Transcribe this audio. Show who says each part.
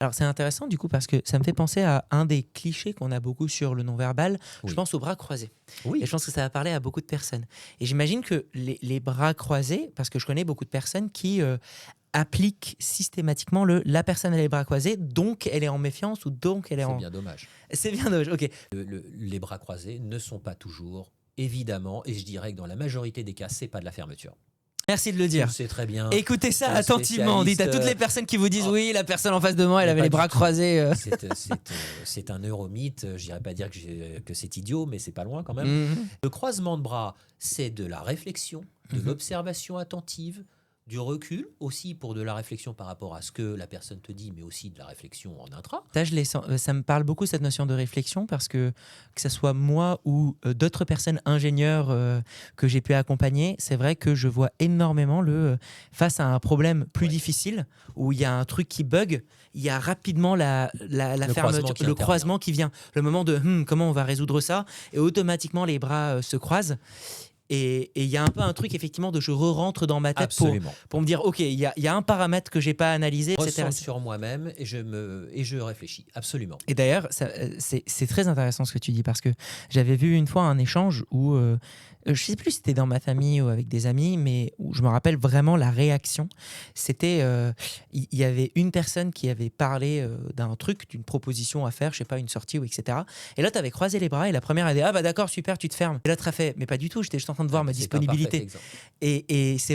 Speaker 1: Alors c'est intéressant du coup parce que ça me fait penser à un des clichés qu'on a beaucoup sur le non-verbal. Je
Speaker 2: Oui.
Speaker 1: pense aux bras croisés. Et je
Speaker 2: Oui,
Speaker 1: pense que ça va parler à beaucoup de personnes. Et j'imagine que les bras croisés, parce que je connais beaucoup de personnes qui appliquent systématiquement la personne a les bras croisés, donc elle est en méfiance ou donc elle est
Speaker 2: c'est
Speaker 1: en...
Speaker 2: bien dommage.
Speaker 1: C'est bien dommage, ok.
Speaker 2: Les bras croisés ne sont pas toujours, évidemment, et je dirais que dans la majorité des cas, c'est pas de la fermeture.
Speaker 1: Merci de le
Speaker 2: Tu le
Speaker 1: dire.
Speaker 2: sais très bien,
Speaker 1: Écoutez ça
Speaker 2: tu es
Speaker 1: attentivement. Dites
Speaker 2: spécialiste.
Speaker 1: à toutes les personnes qui vous disent
Speaker 2: Oh,
Speaker 1: oui, la personne en face de moi, elle
Speaker 2: mais
Speaker 1: avait
Speaker 2: pas
Speaker 1: les
Speaker 2: du
Speaker 1: bras
Speaker 2: tout.
Speaker 1: croisés.
Speaker 2: C'est un neuromythe. Je dirais pas dire que c'est idiot, mais c'est pas loin quand même.
Speaker 1: Mhm,
Speaker 2: Le croisement de bras, c'est de la réflexion, de
Speaker 1: mhm.
Speaker 2: l'observation attentive, du recul aussi pour de la réflexion par rapport à ce que la personne te dit, mais aussi de la réflexion en intra.
Speaker 1: Ça, ça me parle beaucoup cette notion de réflexion parce que ce soit moi ou d'autres personnes ingénieurs que j'ai pu accompagner, c'est vrai que je vois énormément face à un problème plus
Speaker 2: Ouais.
Speaker 1: difficile où il y a un truc qui bug, il y a rapidement la
Speaker 2: Le croisement
Speaker 1: fermeture,
Speaker 2: qui
Speaker 1: le
Speaker 2: intervient.
Speaker 1: croisement qui vient, le moment de comment on va résoudre ça et automatiquement les bras se croisent. Et il y a un peu un truc effectivement de je re-rentre dans ma tête
Speaker 2: Absolument.
Speaker 1: pour me dire ok, il y a un paramètre que j'ai pas analysé,
Speaker 2: Je
Speaker 1: etc.
Speaker 2: ressens sur moi-même et je réfléchis. Absolument.
Speaker 1: Et d'ailleurs, c'est très intéressant ce que tu dis parce que j'avais vu une fois un échange où, je sais plus si c'était dans ma famille ou avec des amis, mais où je me rappelle vraiment la réaction. C'était, il y avait une personne qui avait parlé d'un truc, d'une proposition à faire, je sais pas, une sortie ou etc. Et l'autre avait croisé les bras et la première a dit ah bah d'accord super, tu te fermes. Et l'autre a fait mais pas du tout, j'étais juste en train de
Speaker 2: Ah
Speaker 1: voir
Speaker 2: ben,
Speaker 1: ma
Speaker 2: c'est un parfait
Speaker 1: disponibilité.
Speaker 2: exemple.
Speaker 1: Et c'est